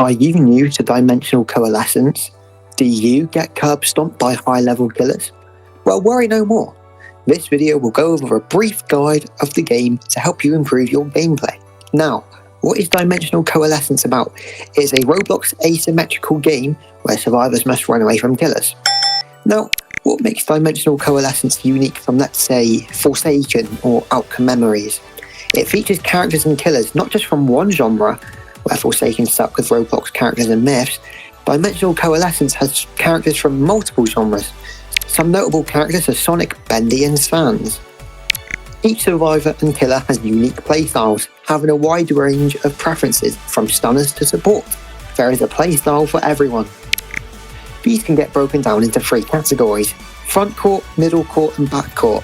Are you new to Dimensional Coalescence? Do you get curb stomped by high-level killers? Well, worry no more. This video will go over a brief guide of the game to help you improve your gameplay. Now, what is Dimensional Coalescence about? It is a Roblox asymmetrical game where survivors must run away from killers. Now, what makes Dimensional Coalescence unique from, let's say, Forsaken or Outcome Memories? It features characters and killers not just from one genre, where Forsaken stuck with Roblox characters and myths. Dimensional Coalescence has characters from multiple genres. Some notable characters are Sonic, Bendy and Sans. Each survivor and killer has unique playstyles, having a wide range of preferences from stunners to support. There is a playstyle for everyone. These can get broken down into 3 categories: front court, middle court and back court.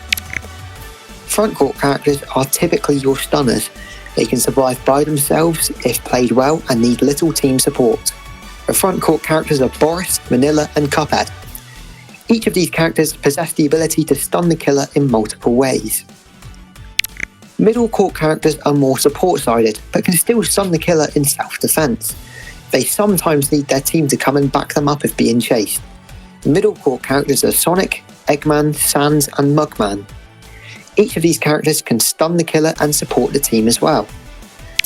Front court characters are typically your stunners. They can survive by themselves if played well and need little team support. The front court characters are Boris, Manila and Cuphead. Each of these characters possess the ability to stun the killer in multiple ways. Middle court characters are more support-sided, but can still stun the killer in self-defense. They sometimes need their team to come and back them up if being chased. The middle court characters are Sonic, Eggman, Sans and Mugman. Each of these characters can stun the killer and support the team as well.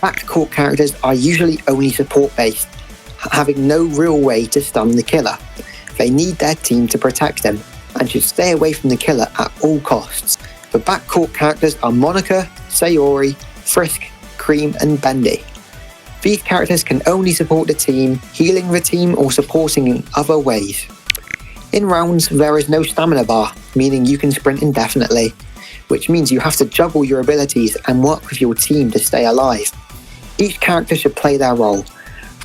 Backcourt characters are usually only support-based, having no real way to stun the killer. They need their team to protect them, and should stay away from the killer at all costs. The backcourt characters are Monica, Sayori, Frisk, Cream and Bendy. These characters can only support the team, healing the team or supporting in other ways. In rounds, there is no stamina bar, meaning you can sprint indefinitely, which means you have to juggle your abilities and work with your team to stay alive. Each character should play their role: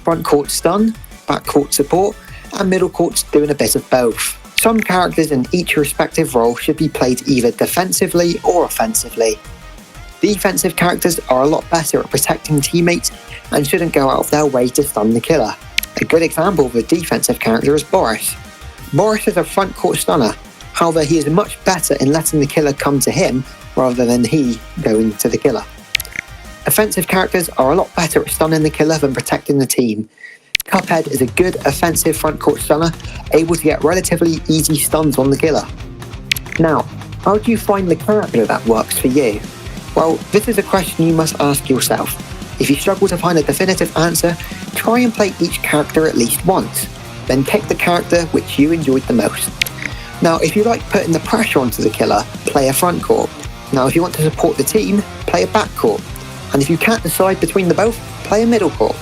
front court stun, back court support, and middle court's doing a bit of both. Some characters in each respective role should be played either defensively or offensively. Defensive characters are a lot better at protecting teammates and shouldn't go out of their way to stun the killer. A good example of a defensive character is Boris. Boris is a front court stunner. However, he is much better in letting the killer come to him rather than he going to the killer. Offensive characters are a lot better at stunning the killer than protecting the team. Cuphead is a good offensive front court stunner, able to get relatively easy stuns on the killer. Now, how do you find the character that works for you? Well, this is a question you must ask yourself. If you struggle to find a definitive answer, try and play each character at least once, then pick the character which you enjoyed the most. Now, if you like putting the pressure onto the killer, play a front court. Now, if you want to support the team, play a back court. And if you can't decide between the both, play a middle court.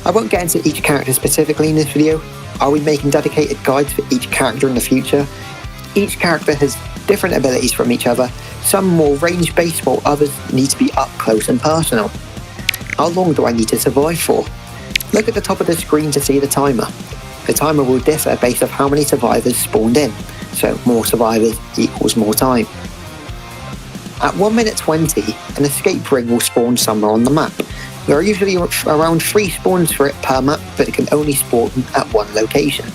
I won't get into each character specifically in this video. I'll be making dedicated guides for each character in the future. Each character has different abilities from each other, some more range-based while others need to be up close and personal. How long do I need to survive for? Look at the top of the screen to see the timer. The timer will differ based on how many survivors spawned in, so more survivors equals more time. At 1 minute 20, an escape ring will spawn somewhere on the map. There are usually around 3 spawns for it per map, but it can only spawn at one location.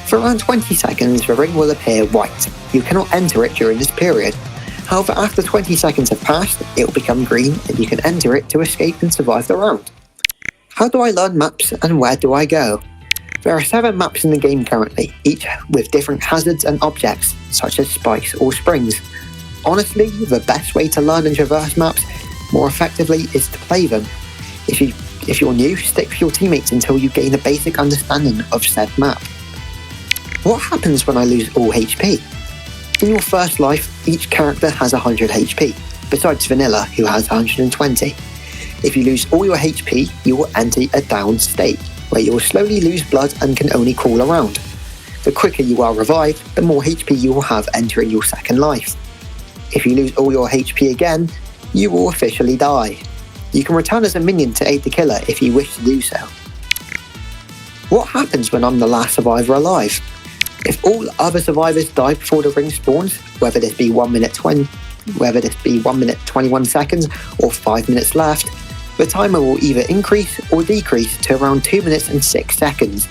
For around 20 seconds, the ring will appear white. You cannot enter it during this period. However, after 20 seconds have passed, it will become green and you can enter it to escape and survive the round. How do I learn maps and where do I go? There are 7 maps in the game currently, each with different hazards and objects, such as spikes or springs. Honestly, the best way to learn and traverse maps more effectively is to play them. If you're new, stick with your teammates until you gain a basic understanding of said map. What happens when I lose all HP? In your first life, each character has 100 HP, besides Vanilla, who has 120. If you lose all your HP, you will enter a down state, where you will slowly lose blood and can only crawl around. The quicker you are revived, the more HP you will have entering your second life. If you lose all your HP again, you will officially die. You can return as a minion to aid the killer if you wish to do so. What happens when I'm the last survivor alive? If all other survivors die before the ring spawns, whether this be 1 minute 21 seconds or 5 minutes left, the timer will either increase or decrease to around 2 minutes and 6 seconds.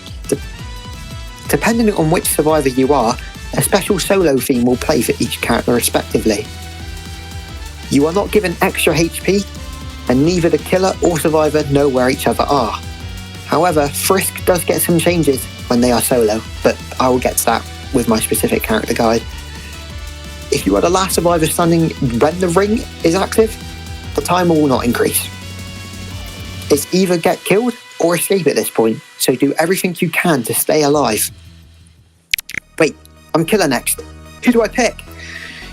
Depending on which survivor you are, a special solo theme will play for each character respectively. You are not given extra HP, and neither the killer or survivor know where each other are. However, Frisk does get some changes when they are solo, but I will get to that with my specific character guide. If you are the last survivor standing when the ring is active, the timer will not increase. It's either get killed or escape at this point, so do everything you can to stay alive. Wait, I'm killer next. Who do I pick?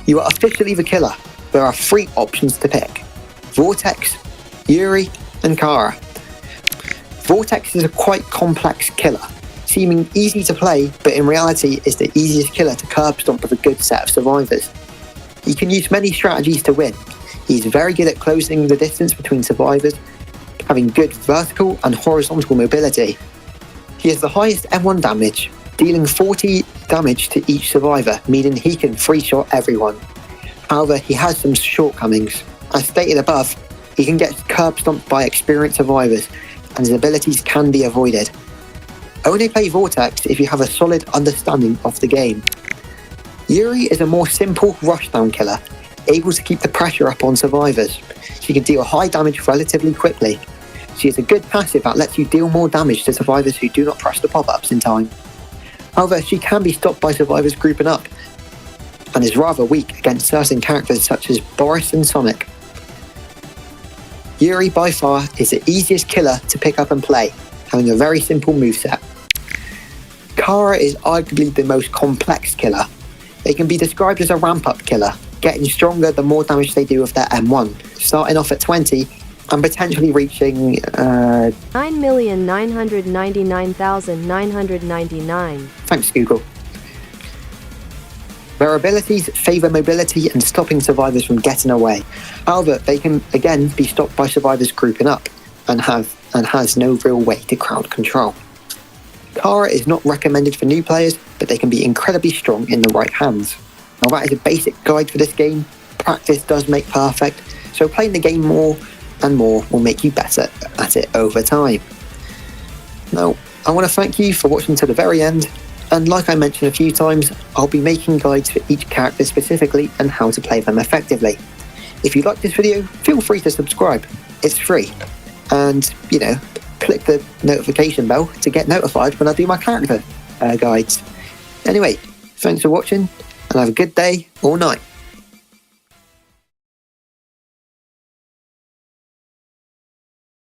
You are officially the killer. There are 3 options to pick: Vortex, Yuri, and Chara. Vortex is a quite complex killer, seeming easy to play, but in reality is the easiest killer to curb stomp with a good set of survivors. He can use many strategies to win. He's very good at closing the distance between survivors, having good vertical and horizontal mobility. He has the highest M1 damage, dealing 40 damage to each survivor, meaning he can free shot everyone. However, he has some shortcomings. As stated above, he can get curb stomped by experienced survivors, and his abilities can be avoided. Only play Vortex if you have a solid understanding of the game. Yuri is a more simple rushdown killer, able to keep the pressure up on survivors. She can deal high damage relatively quickly. She has a good passive that lets you deal more damage to survivors who do not press the pop-ups in time. However, she can be stopped by survivors grouping up, and is rather weak against certain characters such as Boris and Sonic. Yuri by far is the easiest killer to pick up and play, having a very simple moveset. Chara is arguably the most complex killer. They can be described as a ramp-up killer, getting stronger the more damage they do with their M1, starting off at 20 and potentially reaching 9,999,999. Thanks, Google. Their abilities favour mobility and stopping survivors from getting away. However, they can again be stopped by survivors grouping up and has no real way to crowd control. Chara is not recommended for new players, but they can be incredibly strong in the right hands. Now that is a basic guide for this game. Practice does make perfect, so playing the game more and more will make you better at it over time. Now, I want to thank you for watching to the very end, and like I mentioned a few times, I'll be making guides for each character specifically and how to play them effectively. If you like this video, feel free to subscribe. It's free. And, click the notification bell to get notified when I do my character guides. Anyway, thanks for watching, and have a good day or night.